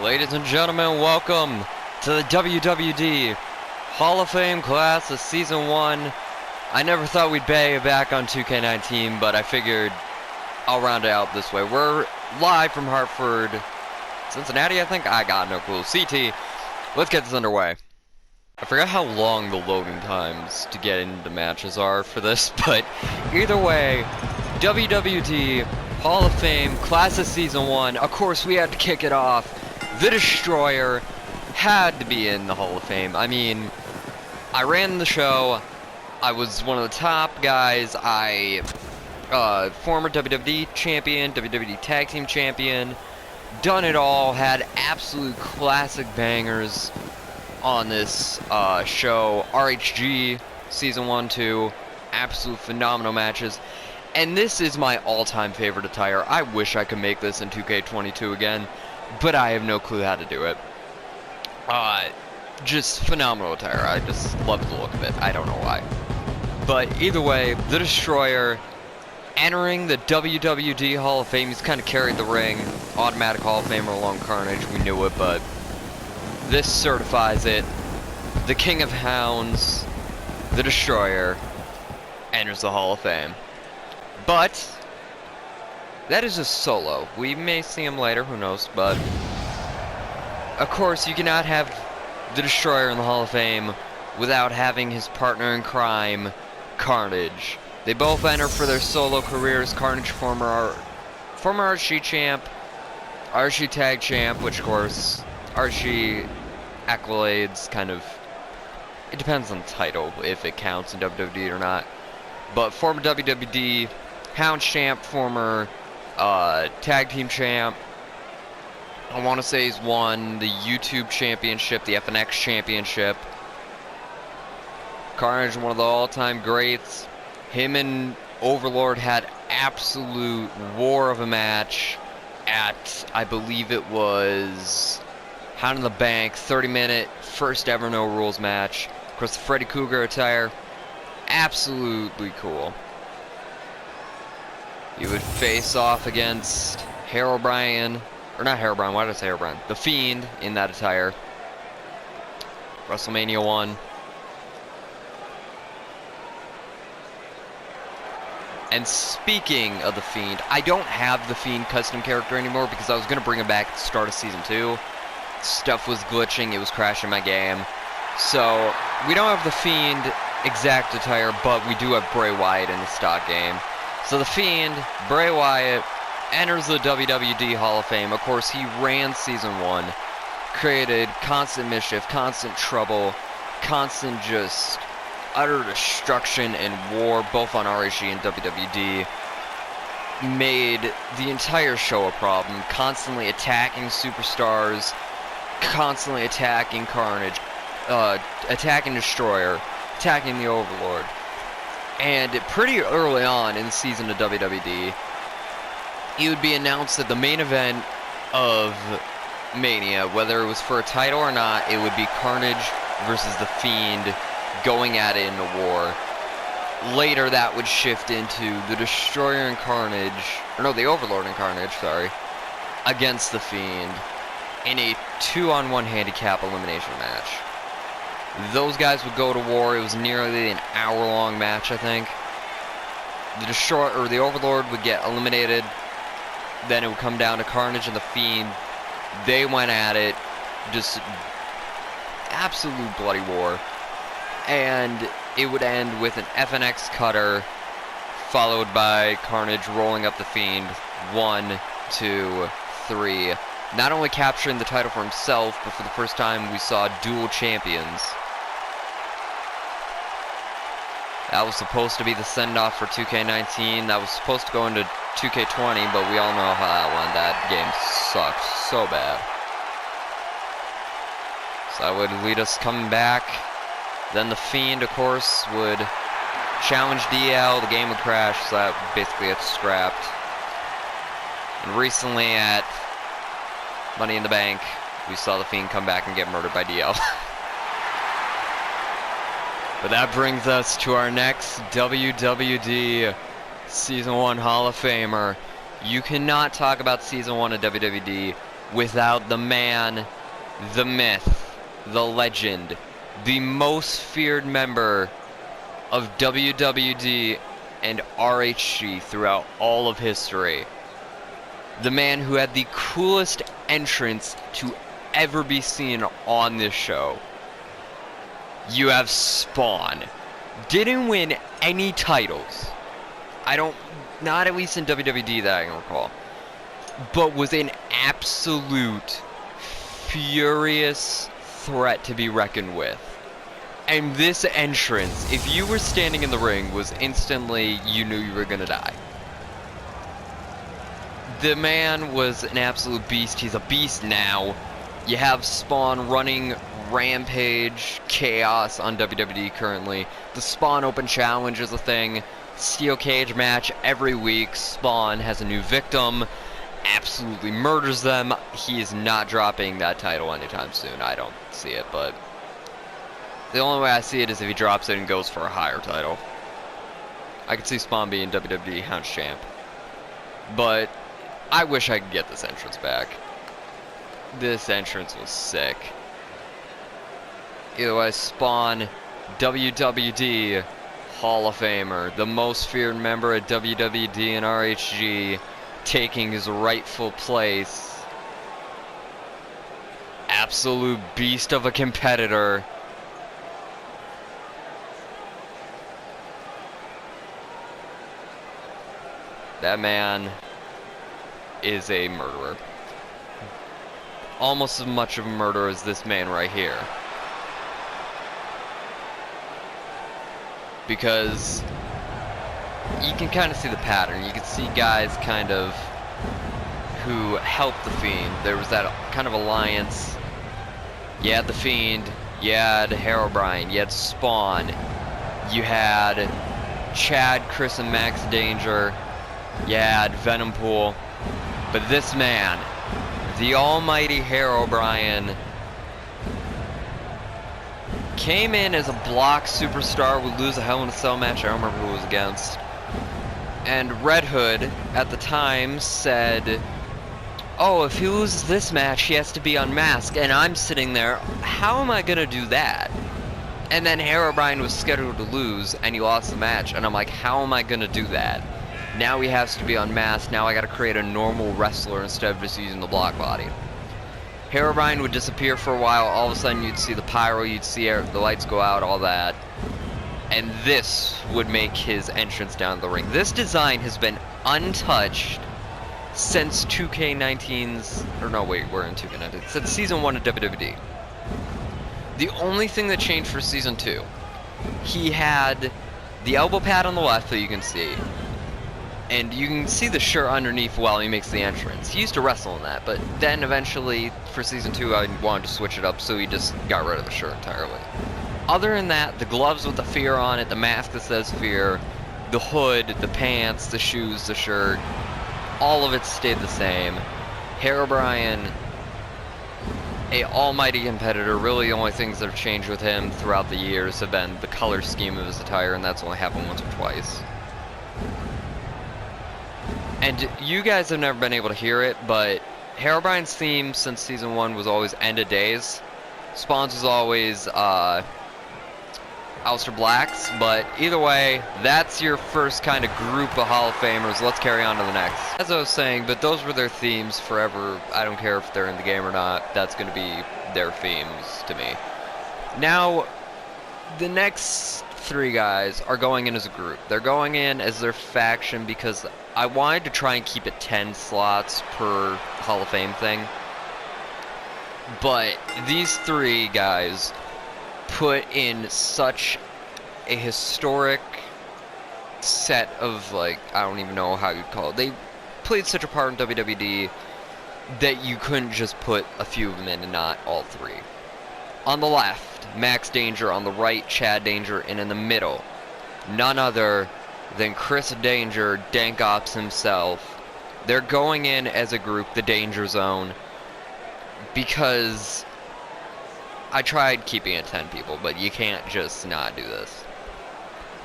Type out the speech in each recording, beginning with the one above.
Ladies and gentlemen, welcome to the WWD Hall of Fame class of Season 1. I never thought we'd be back on 2K19, but I figured I'll round it out this way. We're live from Hartford, Cincinnati, I think? I got no clue. CT. Let's get this underway. I forgot how long the loading times to get into matches are for this, but either way, WWD Hall of Fame class of Season 1. Of course, we had to kick it off. The Destroyer had to be in the Hall of Fame. I mean, I ran the show. I was one of the top guys. Former WWD champion, WWD Tag Team champion, done it all, had absolute classic bangers on this show. RHG, Season 1, 2, absolute phenomenal matches. And this is my all-time favorite attire. I wish I could make this in 2K22 again, but I have no clue how to do it. Just phenomenal attire. I just love the look of it. I don't know why. But either way, the Destroyer entering the WWD Hall of Fame. He's kind of carried the ring. Automatic Hall of Famer along Carnage. We knew it, but this certifies it. The King of Hounds, the Destroyer, enters the Hall of Fame. But that is just solo. We may see him later, who knows, but of course you cannot have the Destroyer in the Hall of Fame without having his partner in crime, Carnage. They both enter for their solo careers. Carnage, former RC champ, RC tag champ, which of course, RC accolades kind of, it depends on the title, if it counts in WWD or not. But former WWD Hound champ, former tag team champ. I want to say he's won the YouTube championship, the FNX championship. Carnage, one of the all-time greats. Him and Overlord had absolute war of a match at, I believe it was Hound in the Bank, 30-minute, first ever no rules match. Of course, the Freddy Cougar attire, absolutely cool. He would face off against Herobrine, or not Herobrine, why did I say Herobrine? The Fiend in that attire. WrestleMania 1. And speaking of the Fiend, I don't have the Fiend custom character anymore because I was going to bring him back at the start of Season 2. Stuff was glitching, it was crashing my game. So, we don't have the Fiend exact attire, but we do have Bray Wyatt in the stock game. So the Fiend, Bray Wyatt, enters the WWD Hall of Fame. Of course, he ran Season 1, created constant mischief, constant trouble, constant just utter destruction and war, both on RHG and WWD. Made the entire show a problem, constantly attacking superstars, constantly attacking Carnage, attacking Destroyer, attacking the Overlord. And pretty early on in the season of WWD, it would be announced that the main event of Mania, whether it was for a title or not, it would be Carnage versus the Fiend going at it in a war. Later, that would shift into the Destroyer and Carnage, or no, the Overlord and Carnage, sorry, against the Fiend in a 2-on-1 handicap elimination match. Those guys would go to war. It was nearly an hour-long match, I think. The Destroyer, or the Overlord, would get eliminated. Then it would come down to Carnage and the Fiend. They went at it, just absolute bloody war. And it would end with an FNX cutter, followed by Carnage rolling up the Fiend. 1, 2, 3. Not only capturing the title for himself, but for the first time we saw dual champions. That was supposed to be the send-off for 2K19. That was supposed to go into 2K20, but we all know how that went. That game sucked so bad. So that would lead us coming back. Then the Fiend, of course, would challenge DL. The game would crash, so that basically gets scrapped. And recently at Money in the Bank, we saw the Fiend come back and get murdered by DL. But that brings us to our next WWD Season 1 Hall of Famer. You cannot talk about Season 1 of WWD without the man, the myth, the legend, the most feared member of WWD and RHG throughout all of history. The man who had the coolest entrance to ever be seen on this show. You have Spawn. Didn't win any titles. Not at least in WWD that I can recall. But was an absolute furious threat to be reckoned with. And this entrance, if you were standing in the ring, was instantly, you knew you were gonna die. The man was an absolute beast. He's a beast now. You have Spawn running Rampage Chaos on WWD currently. The Spawn Open Challenge is a thing. Steel cage match every week. Spawn has a new victim. Absolutely murders them. He is not dropping that title anytime soon. I don't see it, but the only way I see it is if he drops it and goes for a higher title. I could see Spawn being WWD Hound Champ. But I wish I could get this entrance back. This entrance was sick. Either way, Spawn, WWD Hall of Famer, the most feared member at WWD and RHG, taking his rightful place. Absolute beast of a competitor. That man is a murderer. Almost as much of a murderer as this man right here. Because you can kind of see the pattern. You can see guys kind of who helped the Fiend. There was that kind of alliance. You had the Fiend, you had Herobrine, you had Spawn, you had Chad, Chris, and Max Danger, you had Venompool. But this man, the almighty Herobrine, came in as a block superstar, would lose a Hell in a Cell match, I don't remember who it was against. And Red Hood, at the time, said, oh, if he loses this match, he has to be unmasked. And I'm sitting there, how am I going to do that? And then Herobrine was scheduled to lose, and he lost the match. And I'm like, how am I going to do that? Now he has to be unmasked, now I got to create a normal wrestler instead of just using the block body. Herobrine would disappear for a while, all of a sudden you'd see the pyro, you'd see the lights go out, all that. And this would make his entrance down the ring. This design has been untouched since 2K19's, or no wait, we're in 2K19, since Season 1 of WWD. The only thing that changed for Season 2, he had the elbow pad on the left that you can see, and you can see the shirt underneath while he makes the entrance. He used to wrestle in that, but then eventually, for Season 2, I wanted to switch it up, so he just got rid of the shirt entirely. Other than that, the gloves with the fear on it, the mask that says fear, the hood, the pants, the shoes, the shirt, all of it stayed the same. Herobrine, a almighty competitor. Really the only things that have changed with him throughout the years have been the color scheme of his attire, and that's only happened once or twice. And you guys have never been able to hear it, but Herobrine's theme since Season 1 was always End of Days. Spawn's was always Aleister Black's, but either way, that's your first kind of group of Hall of Famers. Let's carry on to the next. As I was saying, but those were their themes forever. I don't care if they're in the game or not, that's going to be their themes to me. Now, the next three guys are going in as a group. They're going in as their faction because I wanted to try and keep it 10 slots per Hall of Fame thing. But these three guys put in such a historic set of, like, I don't even know how you'd call it. They played such a part in WWD that you couldn't just put a few of them in and not all three. On the left, Max Danger. On the right, Chad Danger. And in the middle, none other than Chris Danger, Dank Ops himself. They're going in as a group, the Danger Zone, because I tried keeping it 10 people, but you can't just not do this.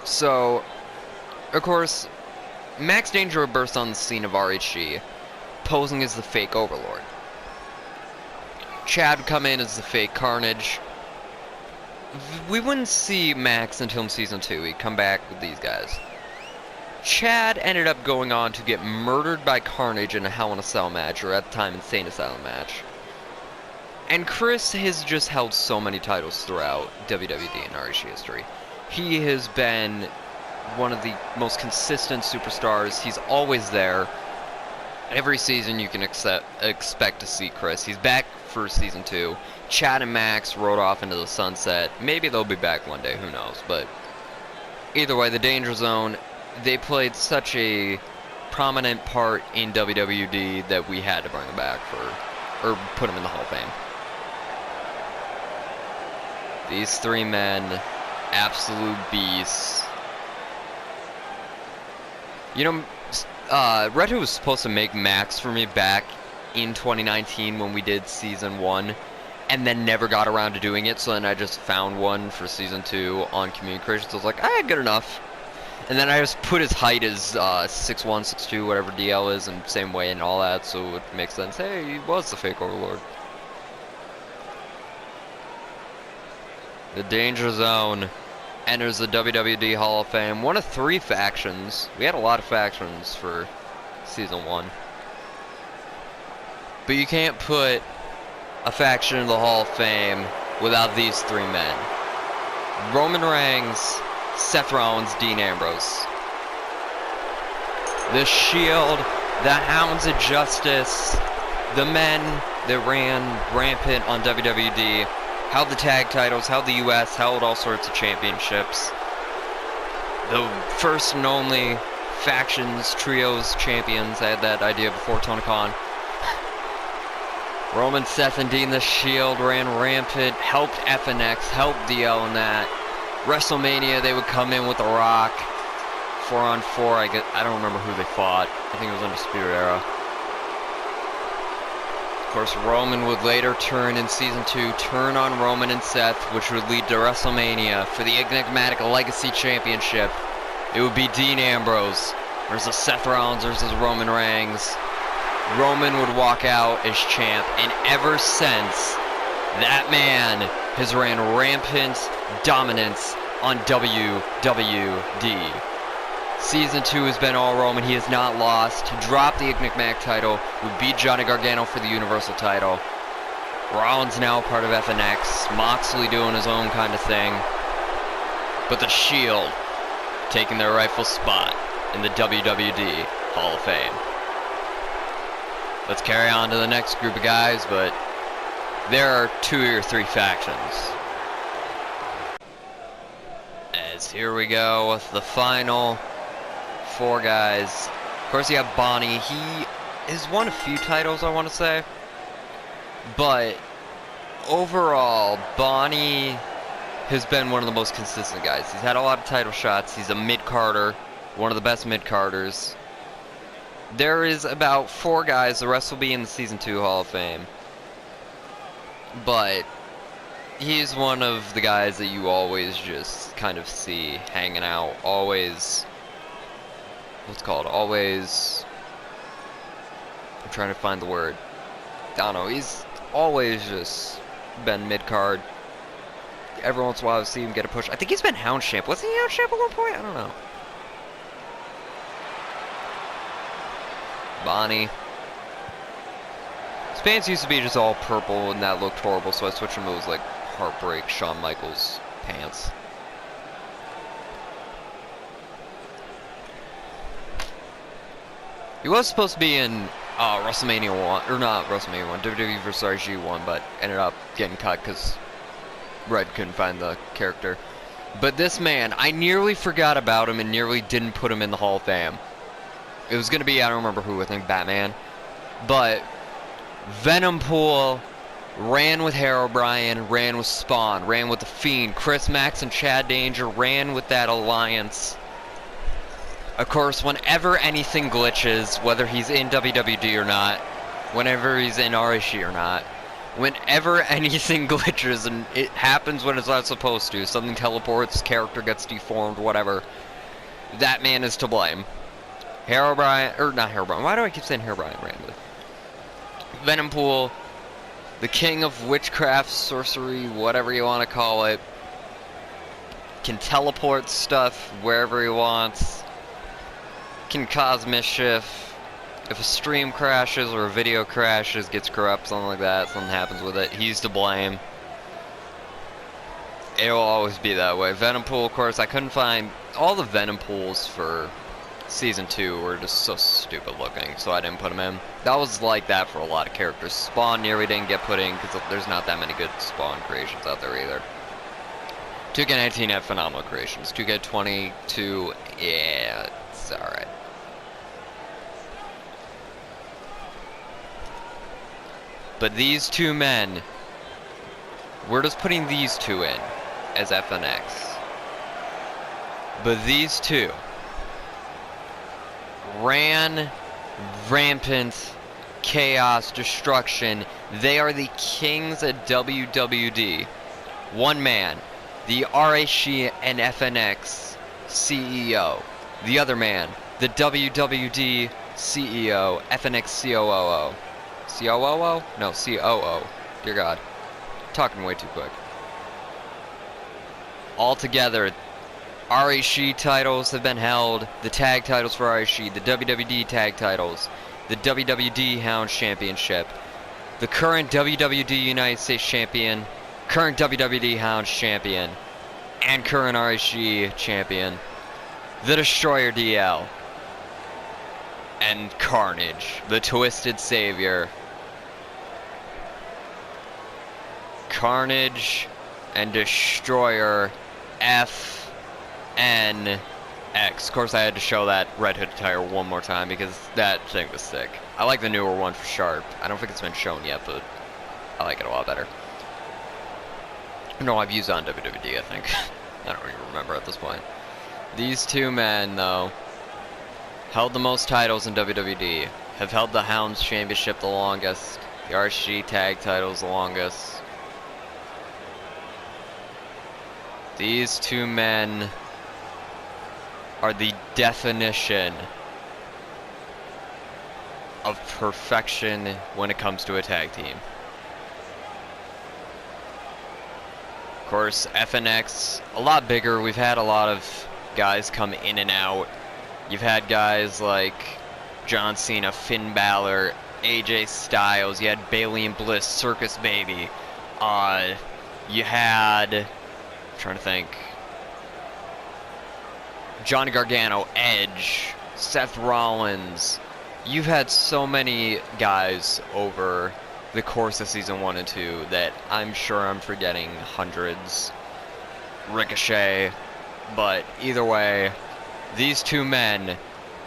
So, of course, Max Danger burst on the scene of RHG, posing as the fake Overlord. Chad would come in as the fake Carnage. We wouldn't see Max until in Season 2. He'd come back with these guys. Chad ended up going on to get murdered by Carnage in a Hell in a Cell match, or at the time, Insane Asylum match. And Chris has just held so many titles throughout WWD and ROH history. He has been one of the most consistent superstars. He's always there. Every season you can expect to see Chris. He's back for Season 2. Chad and Max rode off into the sunset. Maybe they'll be back one day, who knows. But either way, the Danger Zone, they played such a prominent part in WWD that we had to bring them back or put them in the Hall of Fame. These three men, absolute beasts. You know, Red Hood was supposed to make Max for me back in 2019 when we did Season 1, and then never got around to doing it, so then I just found one for Season 2 on Community Creations. I was like, good enough. And then I just put his height as 6'1", 6'2", whatever DL is, and same way and all that, so it makes sense. Hey, he was the fake Overlord. The Danger Zone enters the WWD Hall of Fame. One of 3 factions. We had a lot of factions for Season 1. But you can't put a faction in the Hall of Fame without these 3 men. Roman Reigns, Seth Rollins, Dean Ambrose. The Shield, the Hounds of Justice, the men that ran rampant on WWD, held the tag titles, held the US, held all sorts of championships. The first and only factions, trios, champions. I had that idea before Tony Khan. Roman, Seth, and Dean, the Shield, ran rampant, helped FNX, helped DL in that. WrestleMania, they would come in with The Rock. 4-on-4, I don't remember who they fought. I think it was Undisputed Era. Of course, Roman would later turn in Season 2, turn on Roman and Seth, which would lead to WrestleMania for the enigmatic Legacy Championship. It would be Dean Ambrose versus Seth Rollins versus Roman Reigns. Roman would walk out as champ, and ever since, that man has ran rampant dominance on WWD. Season 2 has been all Roman. He has not lost. He dropped the enigmatic title. We beat Johnny Gargano for the Universal title. Rollins now part of FNX. Moxley doing his own kind of thing. But the Shield taking their rightful spot in the WWD Hall of Fame. Let's carry on to the next group of guys, but there are 2 or 3 factions. As here we go with the final 4 guys. Of course, you have Bonnie. He has won a few titles, I want to say. But overall, Bonnie has been one of the most consistent guys. He's had a lot of title shots. He's a mid-carder, one of the best mid-carders. There is about 4 guys. The rest will be in the Season 2 Hall of Fame. But he's one of the guys that you always just kind of see hanging out. Always, always, I'm trying to find the word. I don't know, he's always just been mid-card. Every once in a while I see him get a push. I think he's been Hound Champ. Wasn't he Hound Champ at one point? I don't know. Bonnie. His pants used to be just all purple and that looked horrible, so I switched him to those like Heartbreak Shawn Michaels pants. He was supposed to be in WrestleMania 1, or not WrestleMania 1, WWE vs. RG 1, but ended up getting cut because Red couldn't find the character. But this man, I nearly forgot about him and nearly didn't put him in the Hall of Fame. It was going to be, I don't remember who, I think Batman. But Venom Pool ran with Harry O'Brien, ran with Spawn, ran with The Fiend, Chris Max and Chad Danger ran with that alliance. Of course, whenever anything glitches, whether he's in WWD or not, whenever he's in ROH or not, whenever anything glitches, and it happens when it's not supposed to, something teleports, character gets deformed, whatever, that man is to blame. Harry O'Brien, or not Harry O'Brien, why do I keep saying Harry O'Brien randomly? Venom Pool The king of witchcraft, sorcery, whatever you want to call it. Can teleport stuff wherever he wants. Can cause mischief. If a stream crashes or a video crashes, gets corrupt, something like that, something happens with it, he's to blame. It'll always be that way. Venom Pool, of course, I couldn't find... All the Venom Pools for Season 2 were just so stupid looking, so I didn't put them in. That was like that for a lot of characters. Spawn nearly didn't get put in, because there's not that many good Spawn creations out there either. 2K19 had phenomenal creations. 2K22, yeah, it's alright. But these two men, we're just putting these two in as FNX. But these two ran rampant chaos, destruction. They are the kings at WWD. One man, the RHG and FNX CEO. The other man, the WWD CEO, FNX COO. COO? No, COO. Dear God. Talking way too quick. Altogether, RHG titles have been held, the tag titles for RHG, the WWD tag titles, the WWD Hounds Championship, the current WWD United States Champion, current WWD Hounds Champion, and current RHG Champion, the Destroyer DL, and Carnage, the Twisted Savior. Carnage and Destroyer FNX. Of course, I had to show that Red Hood attire one more time because that thing was sick. I like the newer one for Sharp. I don't think it's been shown yet, but I like it a lot better. No, I've used it on WWD, I think. I don't even remember at this point. These two men, though, held the most titles in WWD, have held the Hounds Championship the longest, the RHG tag titles the longest. These two men are the definition of perfection when it comes to a tag team. Of course, FNX, a lot bigger. We've had a lot of guys come in and out. You've had guys like John Cena, Finn Balor, AJ Styles. You had Bayley and Bliss, Circus Baby. You had... I'm trying to think. Johnny Gargano, Edge, Seth Rollins. You've had so many guys over the course of Season 1 and 2 that I'm sure I'm forgetting hundreds. Ricochet. But either way, these two men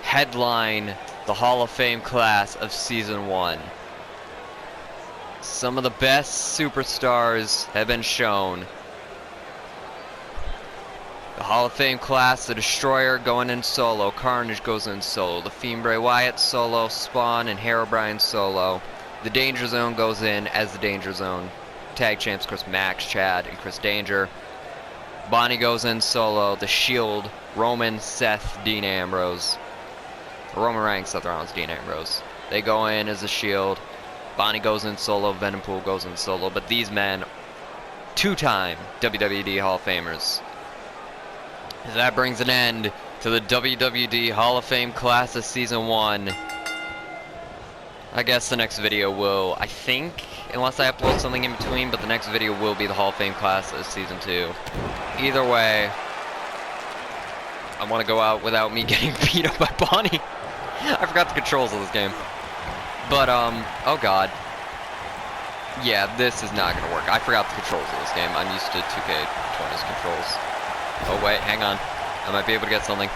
headline the Hall of Fame class of Season 1. Some of the best superstars have been shown. The Hall of Fame class, the Destroyer going in solo, Carnage goes in solo, the Fiend Bray Wyatt solo, Spawn and Herobrine solo. The Danger Zone goes in as the Danger Zone. Tag champs, Chris Max, Chad, and Chris Danger. Bonnie goes in solo, the Shield, Roman, Seth, Dean Ambrose. Roman Reigns, Seth Rollins, Dean Ambrose. They go in as the Shield. Bonnie goes in solo, Venom Pool goes in solo, but these men, two-time WWD Hall of Famers. That brings an end to the WWD Hall of Fame class of Season 1. I guess the next video will, I think, unless I upload something in between, but the next video will be the Hall of Fame class of Season 2. Either way, I want to go out without me getting beat up by Bonnie. I forgot the controls of this game. But, oh god. Yeah, this is not going to work. I forgot the controls of this game. I'm used to 2K20's controls. Oh wait, hang on. I might be able to get something.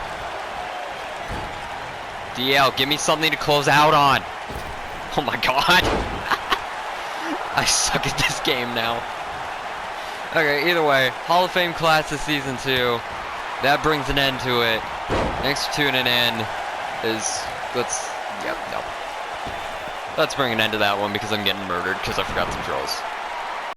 DL, give me something to close out on. Oh my god. I suck at this game now. Okay, either way, Hall of Fame class of Season 2. That brings an end to it. Thanks for tuning in. Let's bring an end to that one because I'm getting murdered because I forgot the controls.